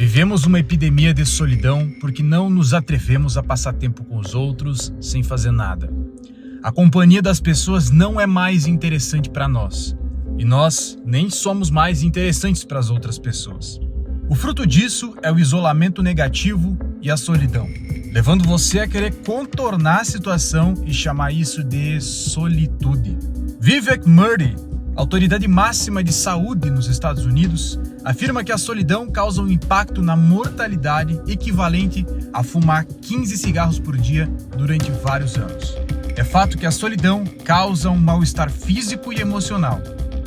Vivemos uma epidemia de solidão porque não nos atrevemos a passar tempo com os outros sem fazer nada. A companhia das pessoas não é mais interessante para nós. E nós nem somos mais interessantes para as outras pessoas. O fruto disso é o isolamento negativo e a solidão, levando você a querer contornar a situação e chamar isso de solitude. Vivek Murthy, autoridade máxima de saúde nos Estados Unidos, afirma que a solidão causa um impacto na mortalidade equivalente a fumar 15 cigarros por dia durante vários anos. É fato que a solidão causa um mal-estar físico e emocional.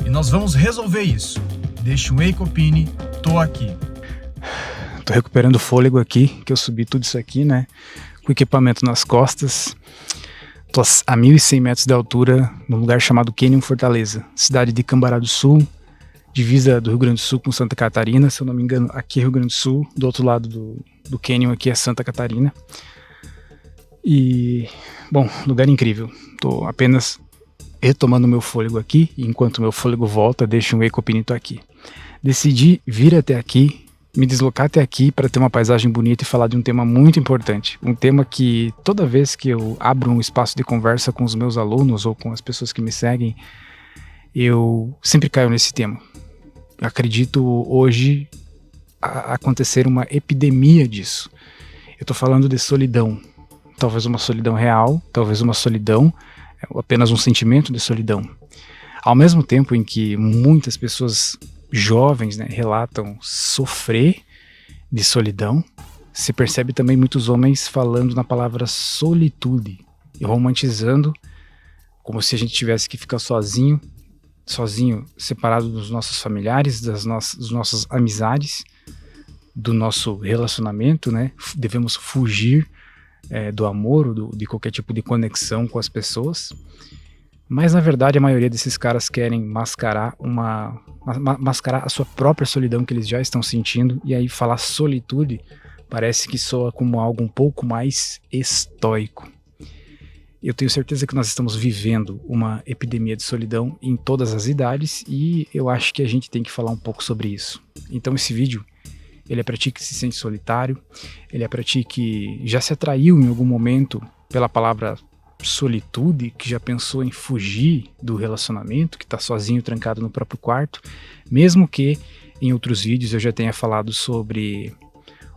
E nós vamos resolver isso. Deixa um Ecopini, tô aqui. Tô recuperando o fôlego aqui, que eu subi tudo isso aqui, né? Com equipamento nas costas. Tô a 1.100 metros de altura, num lugar chamado Canyon Fortaleza, cidade de Cambará do Sul, divisa do Rio Grande do Sul com Santa Catarina. Se eu não me engano, aqui é Rio Grande do Sul, do outro lado do Canyon aqui é Santa Catarina. E, bom, lugar incrível. Tô apenas retomando meu fôlego aqui, e enquanto meu fôlego volta, deixo um Ecopini, tô aqui. Decidi vir até aqui, me deslocar até aqui para ter uma paisagem bonita e falar de um tema muito importante. Um tema que toda vez que eu abro um espaço de conversa com os meus alunos ou com as pessoas que me seguem, eu sempre caio nesse tema. Eu acredito hoje acontecer uma epidemia disso. Eu tô falando de solidão. Talvez uma solidão real, talvez uma solidão, apenas um sentimento de solidão. Ao mesmo tempo em que muitas pessoas jovens, né, relatam sofrer de solidão, se percebe também muitos homens falando na palavra solitude e romantizando como se a gente tivesse que ficar sozinho, separado dos nossos familiares, das nossas amizades, do nosso relacionamento, né? Devemos fugir do amor ou de qualquer tipo de conexão com as pessoas. Mas na verdade a maioria desses caras querem mascarar a sua própria solidão que eles já estão sentindo, e aí falar solitude parece que soa como algo um pouco mais estoico. Eu tenho certeza que nós estamos vivendo uma epidemia de solidão em todas as idades, e eu acho que a gente tem que falar um pouco sobre isso. Então esse vídeo, ele é para ti que se sente solitário, ele é para ti que já se atraiu em algum momento pela palavra solitude, que já pensou em fugir do relacionamento, que está sozinho, trancado no próprio quarto, mesmo que em outros vídeos eu já tenha falado sobre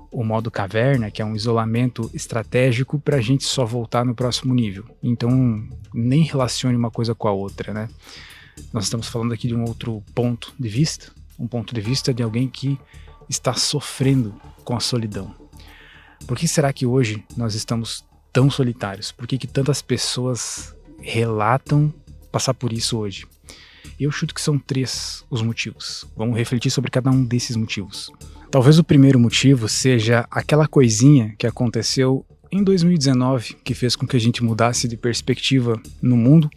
o modo caverna, que é um isolamento estratégico para a gente só voltar no próximo nível. Então nem relacione uma coisa com a outra, né? Nós estamos falando aqui de um outro ponto de vista, um ponto de vista de alguém que está sofrendo com a solidão. Por que será que hoje nós estamos tão solitários? Por que tantas pessoas relatam passar por isso hoje? Eu chuto que são 3 os motivos. Vamos refletir sobre cada um desses motivos. Talvez o primeiro motivo seja aquela coisinha que aconteceu em 2019, que fez com que a gente mudasse de perspectiva no mundo,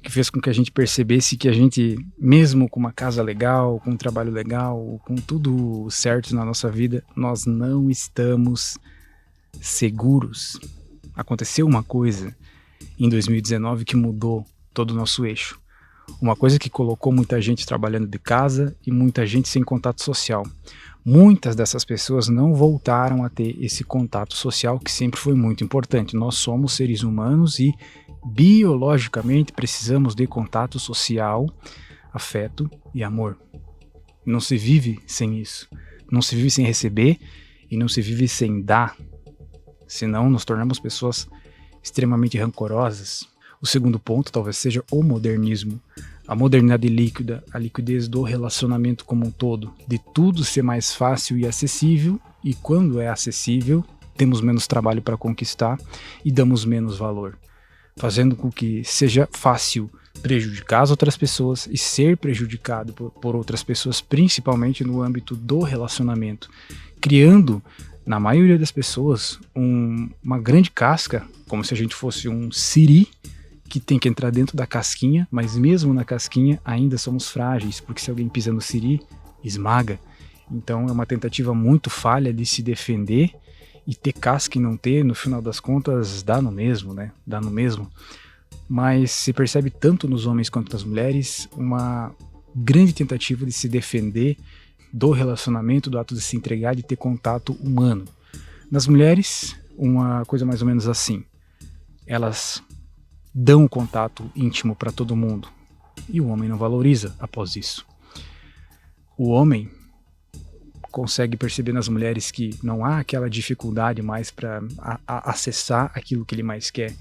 que fez com que a gente percebesse que a gente, mesmo com uma casa legal, com um trabalho legal, com tudo certo na nossa vida, nós não estamos seguros. Aconteceu uma coisa em 2019 que mudou todo o nosso eixo. Uma coisa que colocou muita gente trabalhando de casa e muita gente sem contato social. Muitas dessas pessoas não voltaram a ter esse contato social que sempre foi muito importante. Nós somos seres humanos e biologicamente precisamos de contato social, afeto e amor. Não se vive sem isso. Não se vive sem receber e não se vive sem dar. Senão nos tornamos pessoas extremamente rancorosas. O segundo ponto talvez seja o modernismo. A modernidade líquida, a liquidez do relacionamento como um todo, de tudo ser mais fácil e acessível, e quando é acessível, temos menos trabalho para conquistar e damos menos valor, fazendo com que seja fácil prejudicar as outras pessoas e ser prejudicado por outras pessoas, principalmente no âmbito do relacionamento, criando, na maioria das pessoas, uma grande casca, como se a gente fosse um siri, que tem que entrar dentro da casquinha, mas mesmo na casquinha ainda somos frágeis, porque se alguém pisa no siri, esmaga. Então é uma tentativa muito falha de se defender, e ter casca e não ter, no final das contas, dá no mesmo, né? Dá no mesmo. Mas se percebe tanto nos homens quanto nas mulheres uma grande tentativa de se defender do relacionamento, do ato de se entregar, de ter contato humano. Nas mulheres, uma coisa mais ou menos assim. Elas dão contato íntimo para todo mundo e o homem não valoriza após isso. O homem consegue perceber nas mulheres que não há aquela dificuldade mais para acessar aquilo que ele mais quer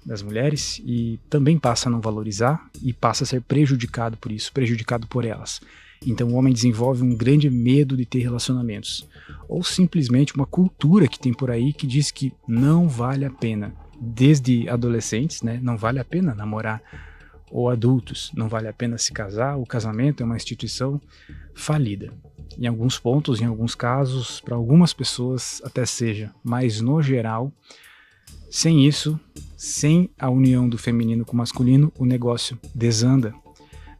das mulheres e também passa a não valorizar e passa a ser prejudicado por isso, prejudicado por elas. Então o homem desenvolve um grande medo de ter relacionamentos, ou simplesmente uma cultura que tem por aí que diz que não vale a pena, desde adolescentes, né, não vale a pena namorar, ou adultos, não vale a pena se casar, o casamento é uma instituição falida. Em alguns pontos, em alguns casos, para algumas pessoas até seja, mas no geral, sem isso, sem a união do feminino com o masculino, o negócio desanda.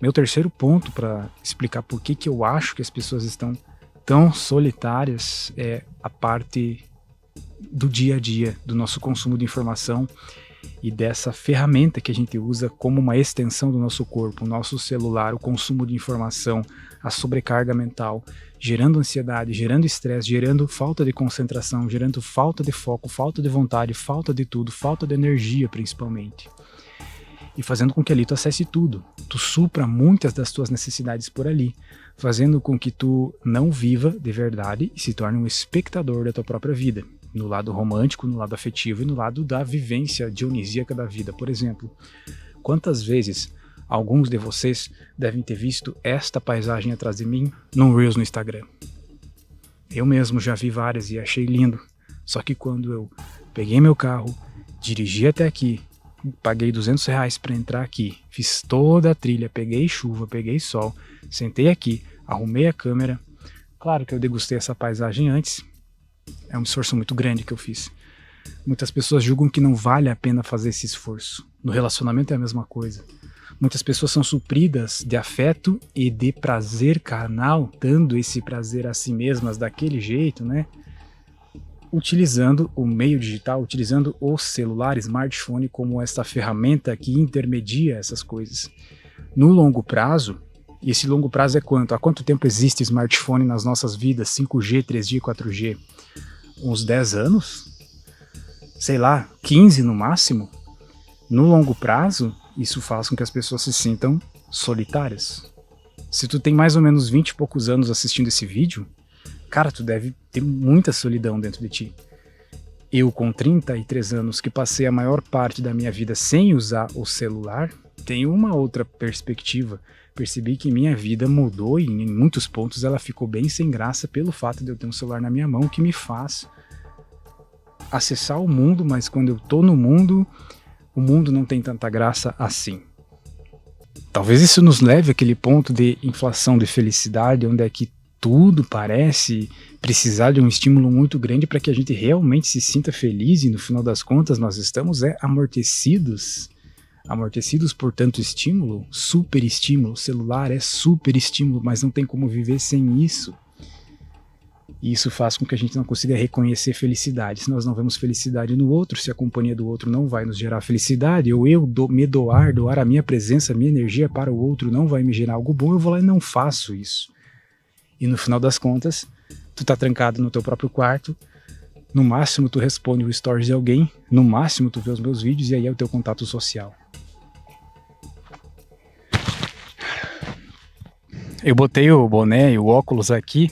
Meu terceiro ponto para explicar por que eu acho que as pessoas estão tão solitárias é a parte do dia a dia, do nosso consumo de informação e dessa ferramenta que a gente usa como uma extensão do nosso corpo, o nosso celular, o consumo de informação, a sobrecarga mental, gerando ansiedade, gerando estresse, gerando falta de concentração, gerando falta de foco, falta de vontade, falta de tudo, falta de energia principalmente. E fazendo com que ali tu acesse tudo, tu supra muitas das tuas necessidades por ali, fazendo com que tu não viva de verdade e se torne um espectador da tua própria vida, no lado romântico, no lado afetivo e no lado da vivência dionisíaca da vida. Por exemplo, quantas vezes alguns de vocês devem ter visto esta paisagem atrás de mim num Reels no Instagram? Eu mesmo já vi várias e achei lindo, só que quando eu peguei meu carro, dirigi até aqui, paguei R$200 para entrar aqui, fiz toda a trilha, peguei chuva, peguei sol, sentei aqui, arrumei a câmera. Claro que eu degustei essa paisagem antes, é um esforço muito grande que eu fiz. Muitas pessoas julgam que não vale a pena fazer esse esforço. No relacionamento é a mesma coisa. Muitas pessoas são supridas de afeto e de prazer carnal, dando esse prazer a si mesmas daquele jeito, né? Utilizando o meio digital, utilizando o celular, smartphone como essa ferramenta que intermedia essas coisas. No longo prazo, e esse longo prazo é quanto? Há quanto tempo existe smartphone nas nossas vidas? 5G, 3G, 4G? Uns 10 anos? Sei lá, 15 no máximo? No longo prazo, isso faz com que as pessoas se sintam solitárias. Se tu tem mais ou menos 20 e poucos anos assistindo esse vídeo, cara, tu deve ter muita solidão dentro de ti. Eu, com 33 anos, que passei a maior parte da minha vida sem usar o celular, tenho uma outra perspectiva. Percebi que minha vida mudou e em muitos pontos ela ficou bem sem graça pelo fato de eu ter um celular na minha mão que me faz acessar o mundo, mas quando eu tô no mundo, o mundo não tem tanta graça assim. Talvez isso nos leve àquele ponto de inflação de felicidade, onde é que tudo parece precisar de um estímulo muito grande para que a gente realmente se sinta feliz e no final das contas nós estamos amortecidos por tanto estímulo, super estímulo. O celular é super estímulo, mas não tem como viver sem isso. E isso faz com que a gente não consiga reconhecer felicidade. Se nós não vemos felicidade no outro, se a companhia do outro não vai nos gerar felicidade, ou eu doar a minha presença, a minha energia para o outro não vai me gerar algo bom, eu vou lá e não faço isso. E no final das contas, tu tá trancado no teu próprio quarto, no máximo tu responde o stories de alguém, no máximo tu vê os meus vídeos e aí é o teu contato social. Eu botei o boné e o óculos aqui,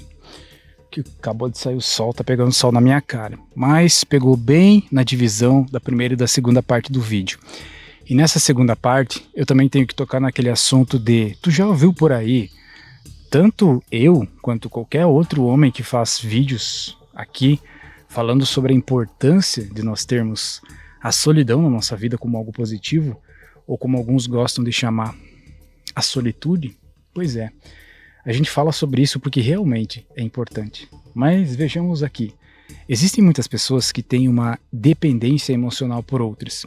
que acabou de sair o sol, tá pegando sol na minha cara, mas pegou bem na divisão da primeira e da segunda parte do vídeo. E nessa segunda parte, eu também tenho que tocar naquele assunto de, tu já ouviu por aí, tanto eu quanto qualquer outro homem que faz vídeos aqui falando sobre a importância de nós termos a solidão na nossa vida como algo positivo, ou como alguns gostam de chamar, a solitude. Pois é, a gente fala sobre isso porque realmente é importante. Mas vejamos aqui, existem muitas pessoas que têm uma dependência emocional por outras.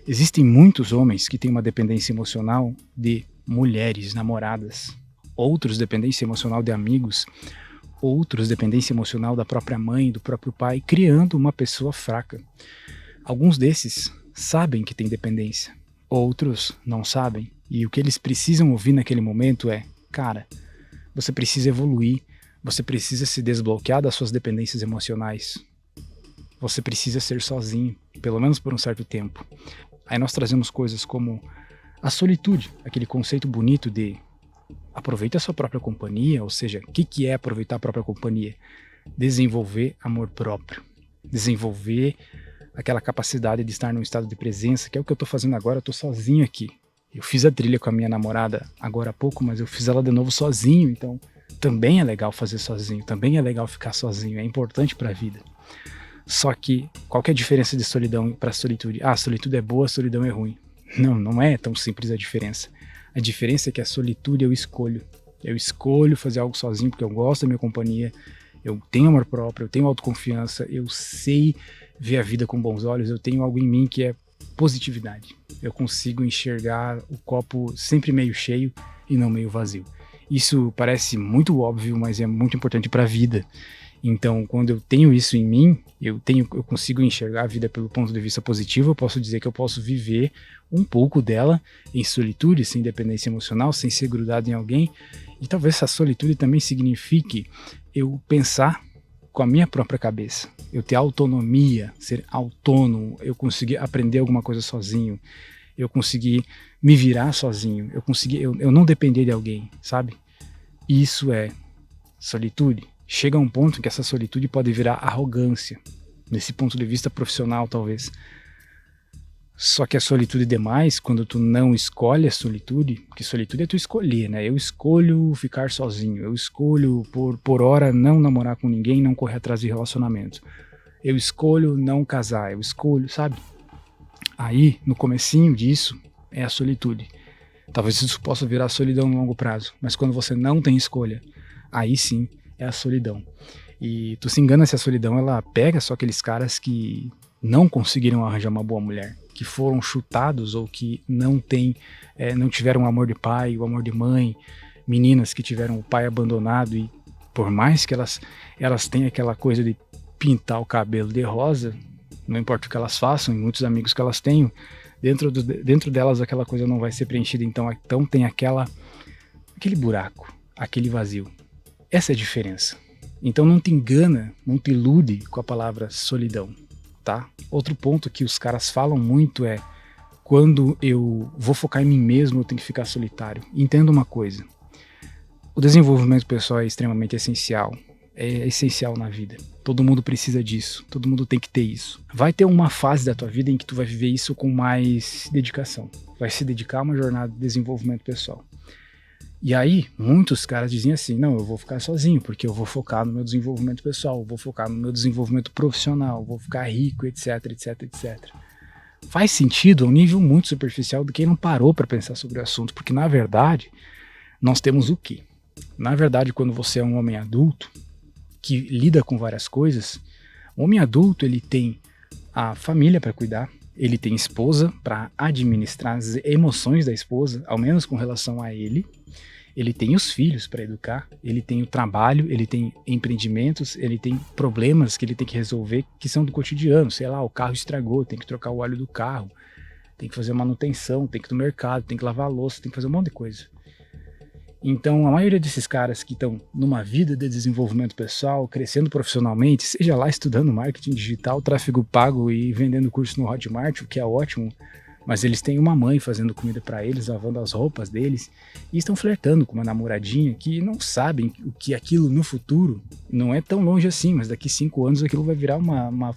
Existem muitos homens que têm uma dependência emocional de mulheres, namoradas, outros dependência emocional de amigos, outros dependência emocional da própria mãe, do próprio pai, criando uma pessoa fraca. Alguns desses sabem que têm dependência, outros não sabem, e o que eles precisam ouvir naquele momento é, cara, você precisa evoluir, Você precisa se desbloquear das suas dependências emocionais. Você precisa ser sozinho, pelo menos por um certo tempo. Aí nós trazemos coisas como a solitude, aquele conceito bonito de aproveitar a sua própria companhia, ou seja, o que é aproveitar a própria companhia? Desenvolver amor próprio, desenvolver aquela capacidade de estar num estado de presença, que é o que eu estou fazendo agora. Eu estou sozinho aqui. Eu fiz a trilha com a minha namorada agora há pouco, mas eu fiz ela de novo sozinho, então também é legal fazer sozinho, também é legal ficar sozinho, é importante para a vida. Só que qual que é a diferença de solidão para solitude? Ah, a solitude é boa, a solidão é ruim. Não, não é tão simples a diferença. A diferença é que a solitude eu escolho. Eu escolho fazer algo sozinho porque eu gosto da minha companhia, eu tenho amor próprio, eu tenho autoconfiança, eu sei ver a vida com bons olhos, eu tenho algo em mim que é positividade. Eu consigo enxergar o copo sempre meio cheio e não meio vazio. Isso parece muito óbvio, mas é muito importante para a vida. Então, quando eu tenho isso em mim, eu consigo enxergar a vida pelo ponto de vista positivo. Eu posso dizer que eu posso viver um pouco dela em solitude, sem dependência emocional, sem ser grudado em alguém. E talvez essa solitude também signifique eu pensar com a minha própria cabeça, eu ter autonomia, ser autônomo, eu conseguir aprender alguma coisa sozinho, eu conseguir me virar sozinho, eu não depender de alguém, sabe? Isso é solitude. Chega a um ponto em que essa solitude pode virar arrogância, nesse ponto de vista profissional talvez. Só que a solitude demais, quando tu não escolhe a solitude, porque solitude é tu escolher, né? Eu escolho ficar sozinho, eu escolho por hora não namorar com ninguém, não correr atrás de relacionamento. Eu escolho não casar, eu escolho, sabe? Aí, no comecinho disso, é a solitude. Talvez isso possa virar solidão no longo prazo, mas quando você não tem escolha, aí sim é a solidão. E tu se engana se a solidão ela pega só aqueles caras que não conseguiram arranjar uma boa mulher, que foram chutados ou que não tiveram o amor de pai, o amor de mãe, meninas que tiveram o pai abandonado e por mais que elas tenham aquela coisa de pintar o cabelo de rosa, não importa o que elas façam, e muitos amigos que elas tenham, dentro delas aquela coisa não vai ser preenchida, então tem aquele buraco, aquele vazio. Essa é a diferença. Então não te engana, não te ilude com a palavra solidão, tá? Outro ponto que os caras falam muito é quando eu vou focar em mim mesmo, eu tenho que ficar solitário. Entenda uma coisa, o desenvolvimento pessoal é extremamente essencial, é essencial na vida. Todo mundo precisa disso, todo mundo tem que ter isso. Vai ter uma fase da tua vida em que tu vai viver isso com mais dedicação, vai se dedicar a uma jornada de desenvolvimento pessoal. E aí, muitos caras dizem assim, não, eu vou ficar sozinho, porque eu vou focar no meu desenvolvimento pessoal, eu vou focar no meu desenvolvimento profissional, eu vou ficar rico, etc, etc, etc. Faz sentido a um nível muito superficial de quem não parou para pensar sobre o assunto, porque na verdade, nós temos o quê? Na verdade, quando você é um homem adulto, que lida com várias coisas, o homem adulto ele tem a família para cuidar, ele tem esposa para administrar as emoções da esposa, ao menos com relação a ele tem os filhos para educar, ele tem o trabalho, ele tem empreendimentos, ele tem problemas que ele tem que resolver que são do cotidiano, sei lá, o carro estragou, tem que trocar o óleo do carro, tem que fazer manutenção, tem que ir no mercado, tem que lavar a louça, tem que fazer um monte de coisa. Então, a maioria desses caras que estão numa vida de desenvolvimento pessoal, crescendo profissionalmente, seja lá estudando marketing digital, tráfego pago e vendendo curso no Hotmart, o que é ótimo, mas eles têm uma mãe fazendo comida para eles, lavando as roupas deles, e estão flertando com uma namoradinha que não sabem o que aquilo no futuro não é tão longe assim, mas daqui 5 anos aquilo vai virar uma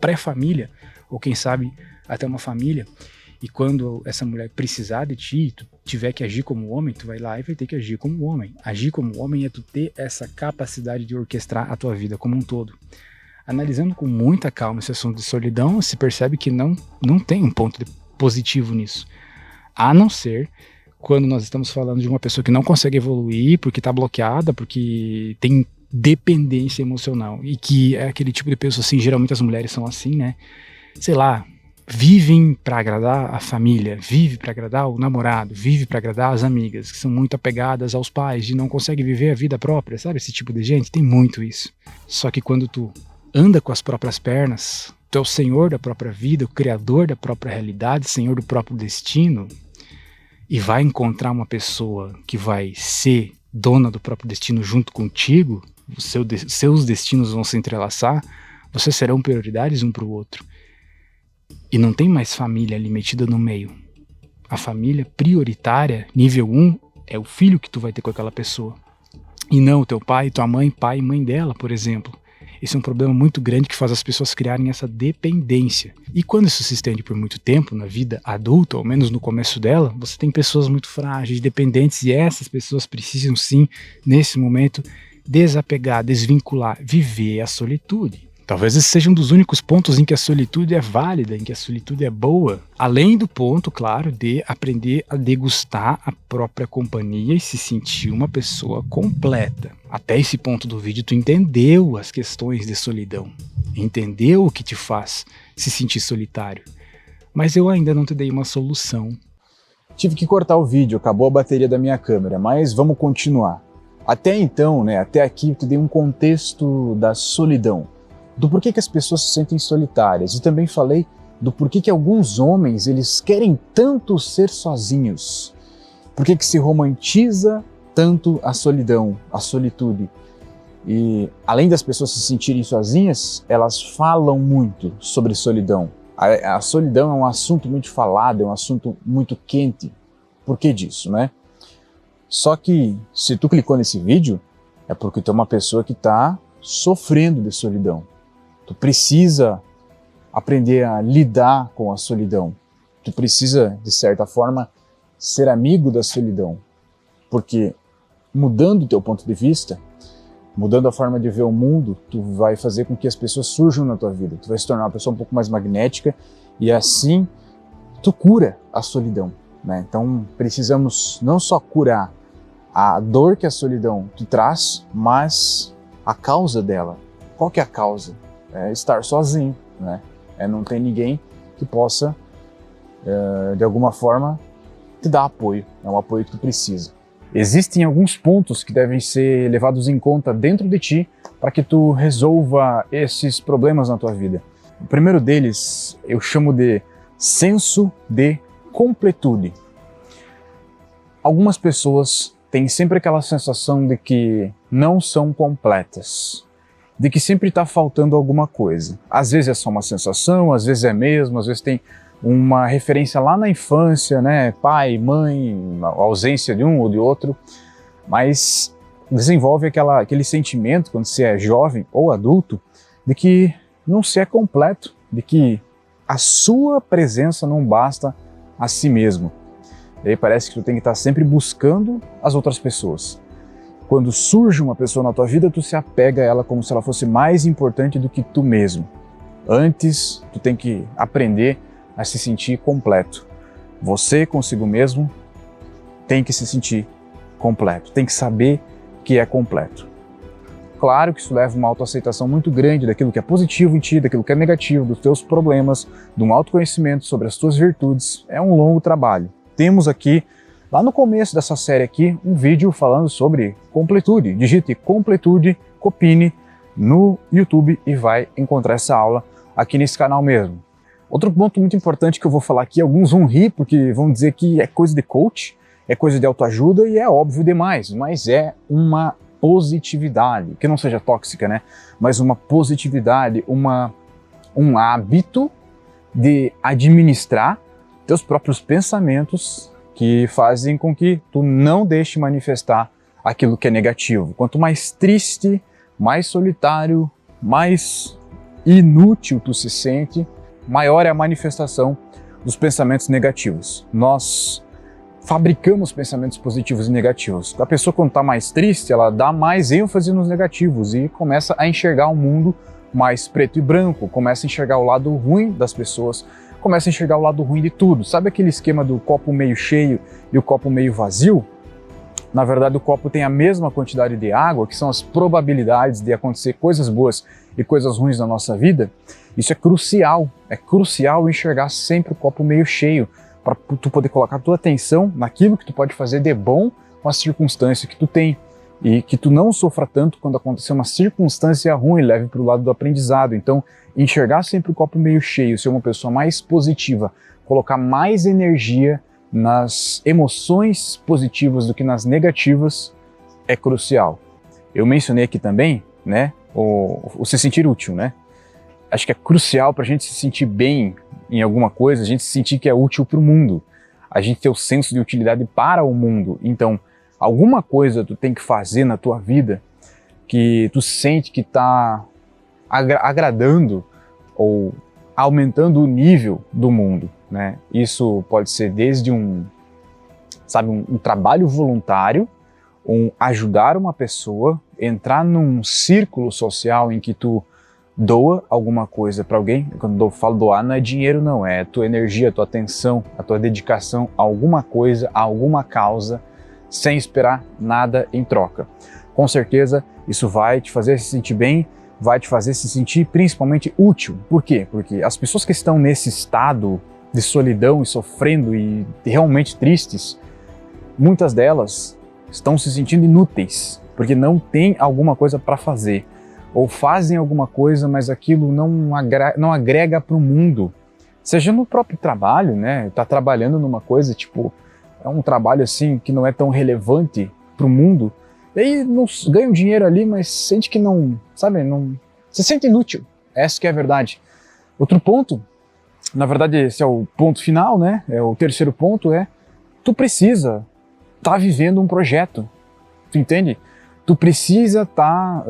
pré-família, ou quem sabe até uma família. E quando essa mulher precisar de ti, tu tiver que agir como homem, tu vai lá e vai ter que agir como homem. Agir como homem é tu ter essa capacidade de orquestrar a tua vida como um todo. Analisando com muita calma esse assunto de solidão, se percebe que não tem um ponto positivo nisso. A não ser quando nós estamos falando de uma pessoa que não consegue evoluir porque está bloqueada, porque tem dependência emocional. E que é aquele tipo de pessoa assim, geralmente as mulheres são assim, né? Sei lá, vivem para agradar a família, vive para agradar o namorado, vive para agradar as amigas, que são muito apegadas aos pais e não conseguem viver a vida própria, sabe? Esse tipo de gente, tem muito isso. Só que quando tu anda com as próprias pernas, tu é o senhor da própria vida, o criador da própria realidade, senhor do próprio destino, e vai encontrar uma pessoa que vai ser dona do próprio destino junto contigo, seus destinos vão se entrelaçar, vocês serão prioridades um para o outro. E não tem mais família ali metida no meio. A família prioritária, nível 1, é o filho que tu vai ter com aquela pessoa. E não o teu pai, tua mãe, pai e mãe dela, por exemplo. Esse é um problema muito grande que faz as pessoas criarem essa dependência. E quando isso se estende por muito tempo na vida adulta, ou menos no começo dela, você tem pessoas muito frágeis, dependentes, e essas pessoas precisam sim, nesse momento, desapegar, desvincular, viver a solitude. Talvez esse seja um dos únicos pontos em que a solitude é válida, em que a solitude é boa. Além do ponto, claro, de aprender a degustar a própria companhia e se sentir uma pessoa completa. Até esse ponto do vídeo tu entendeu as questões de solidão. Entendeu o que te faz se sentir solitário. Mas eu ainda não te dei uma solução. Tive que cortar o vídeo, acabou a bateria da minha câmera, mas vamos continuar. Até então, até aqui eu te dei um contexto da solidão. Do porquê que as pessoas se sentem solitárias, e também falei do porquê que alguns homens eles querem tanto ser sozinhos, porquê que se romantiza tanto a solidão, a solitude. E além das pessoas se sentirem sozinhas, elas falam muito sobre solidão. A solidão é um assunto muito falado, é um assunto muito quente. Por que disso, né? Só que se tu clicou nesse vídeo, é porque tu é uma pessoa que está sofrendo de solidão. Tu precisa aprender a lidar com a solidão. Tu precisa, de certa forma, ser amigo da solidão. Porque mudando o teu ponto de vista, mudando a forma de ver o mundo, tu vai fazer com que as pessoas surjam na tua vida. Tu vai se tornar uma pessoa um pouco mais magnética e assim tu cura a solidão, né? Então precisamos não só curar a dor que a solidão te traz, mas a causa dela. Qual que é a causa? É estar sozinho, né? É não ter ninguém que possa, de alguma forma, te dar apoio. É um apoio que tu precisa. Existem alguns pontos que devem ser levados em conta dentro de ti para que tu resolva esses problemas na tua vida. O primeiro deles eu chamo de senso de completude. Algumas pessoas têm sempre aquela sensação de que não são completas, de que sempre está faltando alguma coisa. Às vezes é só uma sensação, às vezes é mesmo, às vezes tem uma referência lá na infância, né? Pai, mãe, a ausência de um ou de outro, mas desenvolve aquele sentimento, quando você é jovem ou adulto, de que não se é completo, de que a sua presença não basta a si mesmo. E aí parece que tu tem que estar sempre buscando as outras pessoas. Quando surge uma pessoa na tua vida, tu se apega a ela como se ela fosse mais importante do que tu mesmo. Antes, tu tem que aprender a se sentir completo. Você consigo mesmo tem que se sentir completo, tem que saber que é completo. Claro que isso leva uma autoaceitação muito grande daquilo que é positivo em ti, daquilo que é negativo, dos teus problemas, de um autoconhecimento sobre as tuas virtudes. É um longo trabalho. Temos aqui, lá no começo dessa série aqui, um vídeo falando sobre completude. Digite completude, Copini no YouTube e vai encontrar essa aula aqui nesse canal mesmo. Outro ponto muito importante que eu vou falar aqui, alguns vão rir porque vão dizer que é coisa de coach, é coisa de autoajuda e é óbvio demais, mas é uma positividade, que não seja tóxica, né? Mas uma positividade, um hábito de administrar teus próprios pensamentos que fazem com que tu não deixe manifestar aquilo que é negativo. Quanto mais triste, mais solitário, mais inútil tu se sente, maior é a manifestação dos pensamentos negativos. Nós fabricamos pensamentos positivos e negativos. A pessoa, quando está mais triste, ela dá mais ênfase nos negativos e começa a enxergar o mundo mais preto e branco, começa a enxergar o lado ruim das pessoas, começa a enxergar o lado ruim de tudo. Sabe aquele esquema do copo meio cheio e o copo meio vazio? Na verdade, o copo tem a mesma quantidade de água, que são as probabilidades de acontecer coisas boas e coisas ruins na nossa vida. Isso é crucial enxergar sempre o copo meio cheio, para tu poder colocar a tua atenção naquilo que tu pode fazer de bom com a circunstância que tu tem, e que tu não sofra tanto quando acontecer uma circunstância ruim, leve para o lado do aprendizado. Então, enxergar sempre o copo meio cheio, ser uma pessoa mais positiva, colocar mais energia nas emoções positivas do que nas negativas, é crucial. Eu mencionei aqui também, né, o se sentir útil, né? Acho que é crucial para a gente se sentir bem em alguma coisa, a gente se sentir que é útil para o mundo, a gente ter o senso de utilidade para o mundo. Então, alguma coisa tu tem que fazer na tua vida que tu sente que está agradando ou aumentando o nível do mundo, né? Isso pode ser desde um trabalho voluntário, ajudar uma pessoa, entrar num círculo social em que tu doa alguma coisa para alguém. Quando eu falo doar, não é dinheiro não, é a tua energia, a tua atenção, a tua dedicação a alguma coisa, a alguma causa, sem esperar nada em troca. Com certeza isso vai te fazer se sentir bem, vai te fazer se sentir principalmente útil. Por quê? Porque as pessoas que estão nesse estado de solidão e sofrendo e realmente tristes, muitas delas estão se sentindo inúteis, porque não tem alguma coisa para fazer. Ou fazem alguma coisa, mas aquilo não agrega para o mundo. Seja no próprio trabalho, né? Tá trabalhando numa coisa, tipo, é um trabalho assim que não é tão relevante para o mundo. E aí não ganha um dinheiro ali, mas sente que não, sabe, não se sente inútil. Essa que é a verdade. Outro ponto, na verdade esse é o ponto final, né? É o terceiro ponto, tu precisa estar vivendo um projeto. Tu entende? Tu precisa estar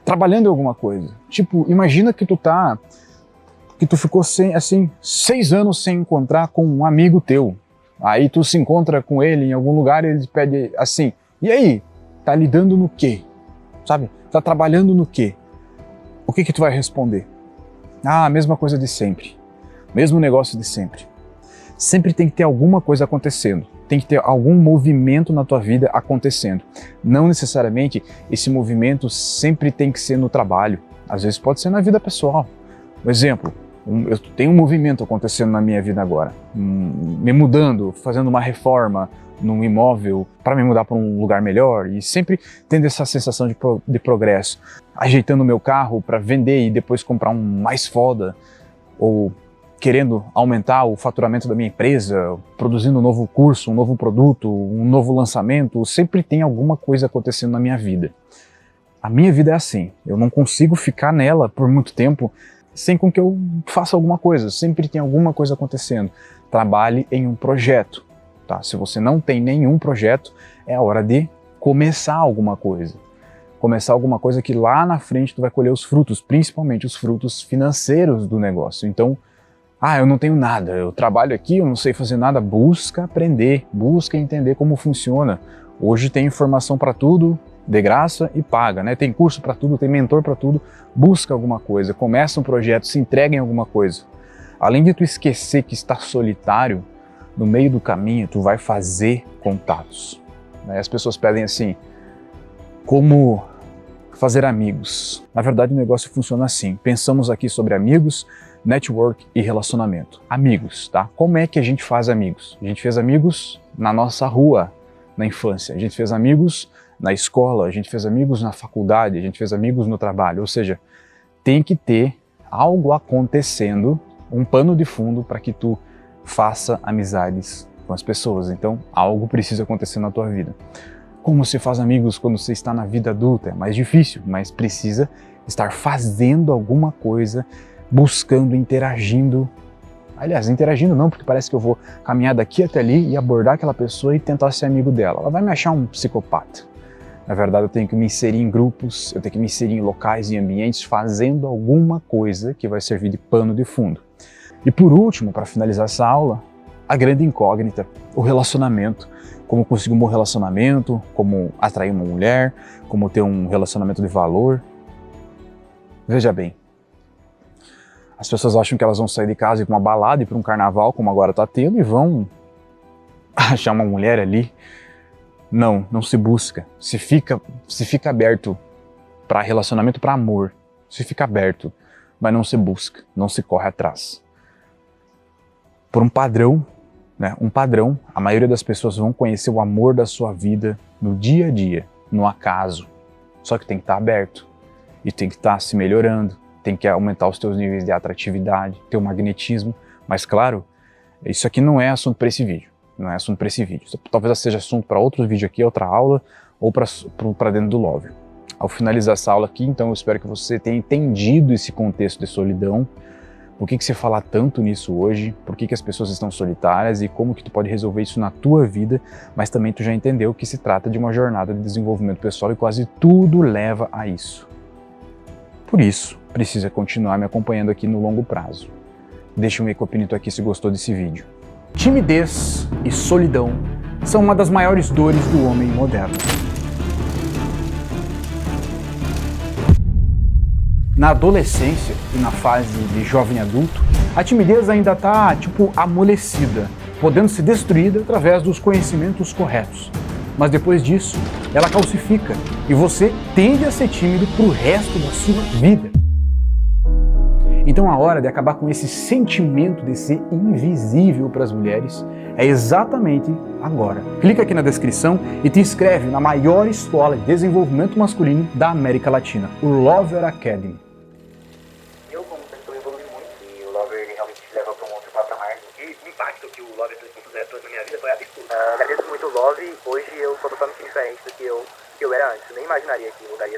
trabalhando em alguma coisa. Tipo, imagina que tu ficou 6 anos sem encontrar com um amigo teu. Aí tu se encontra com ele em algum lugar e ele te pede assim, e aí, tá lidando no quê? Sabe? Tá trabalhando no quê? O que tu vai responder? Ah, a mesma coisa de sempre. Mesmo negócio de sempre. Sempre tem que ter alguma coisa acontecendo. Tem que ter algum movimento na tua vida acontecendo. Não necessariamente esse movimento sempre tem que ser no trabalho. Às vezes pode ser na vida pessoal. Um exemplo, eu tenho um movimento acontecendo na minha vida agora. Me mudando, fazendo uma reforma num imóvel para me mudar para um lugar melhor e sempre tendo essa sensação de progresso. Ajeitando o meu carro para vender e depois comprar um mais foda. Ou querendo aumentar o faturamento da minha empresa, produzindo um novo curso, um novo produto, um novo lançamento, sempre tem alguma coisa acontecendo na minha vida. A minha vida é assim, eu não consigo ficar nela por muito tempo sem com que eu faça alguma coisa, sempre tem alguma coisa acontecendo. Trabalhe em um projeto, tá? Se você não tem nenhum projeto, é a hora de começar alguma coisa. Começar alguma coisa que lá na frente tu vai colher os frutos, principalmente os frutos financeiros do negócio. Então, eu não tenho nada, eu trabalho aqui, eu não sei fazer nada. Busca aprender, busca entender como funciona. Hoje tem informação para tudo, de graça e paga, né? Tem curso para tudo, tem mentor para tudo. Busca alguma coisa, começa um projeto, se entrega em alguma coisa. Além de tu esquecer que está solitário, no meio do caminho tu vai fazer contatos. As pessoas pedem assim, como fazer amigos. Na verdade o negócio funciona assim, pensamos aqui sobre amigos, network e relacionamento. Amigos, tá? Como é que a gente faz amigos? A gente fez amigos na nossa rua, na infância. A gente fez amigos na escola, a gente fez amigos na faculdade, a gente fez amigos no trabalho. Ou seja, tem que ter algo acontecendo, um pano de fundo para que tu faça amizades com as pessoas. Então, algo precisa acontecer na tua vida. Como se faz amigos quando você está na vida adulta? É mais difícil, mas precisa estar fazendo alguma coisa, buscando, interagindo. Aliás, interagindo não, porque parece que eu vou caminhar daqui até ali e abordar aquela pessoa e tentar ser amigo dela. Ela vai me achar um psicopata. Na verdade, eu tenho que me inserir em grupos, eu tenho que me inserir em locais e ambientes fazendo alguma coisa que vai servir de pano de fundo. E por último, para finalizar essa aula, a grande incógnita, o relacionamento. Como conseguir um bom relacionamento, como atrair uma mulher, como ter um relacionamento de valor. Veja bem, as pessoas acham que elas vão sair de casa e ir para uma balada e para um carnaval, como agora está tendo, e vão achar uma mulher ali. Não, não se busca. Se fica aberto para relacionamento, para amor. Se fica aberto, mas não se busca, não se corre atrás. Por um padrão, né? Um padrão, a maioria das pessoas vão conhecer o amor da sua vida no dia a dia, no acaso. Só que tem que estar aberto e tem que estar se melhorando. Tem que aumentar os teus níveis de atratividade, teu magnetismo. Mas claro, isso aqui não é assunto para esse vídeo. Não é assunto para esse vídeo. Talvez seja assunto para outro vídeo aqui, outra aula, ou para dentro do Love. Ao finalizar essa aula aqui, então eu espero que você tenha entendido esse contexto de solidão, por que se fala tanto nisso hoje, por que as pessoas estão solitárias e como que tu pode resolver isso na tua vida, mas também tu já entendeu que se trata de uma jornada de desenvolvimento pessoal e quase tudo leva a isso. Por isso, precisa continuar me acompanhando aqui no longo prazo. Deixa um ecopinito aqui se gostou desse vídeo. Timidez e solidão são uma das maiores dores do homem moderno. Na adolescência e na fase de jovem adulto, a timidez ainda está, amolecida, podendo ser destruída através dos conhecimentos corretos. Mas depois disso, ela calcifica e você tende a ser tímido pro resto da sua vida. Então a hora de acabar com esse sentimento de ser invisível para as mulheres é exatamente agora. Clica aqui na descrição e te inscreve na maior escola de desenvolvimento masculino da América Latina, o Lover Academy. Eu, como pessoa, evolui muito e o Lover ele realmente te leva para um outro patamar. E o impacto que o Lover 3.0 trouxe na minha vida foi absurdo. Agradeço muito o Love. Hoje eu sou totalmente diferente do que eu era antes. Eu nem imaginaria que mudaria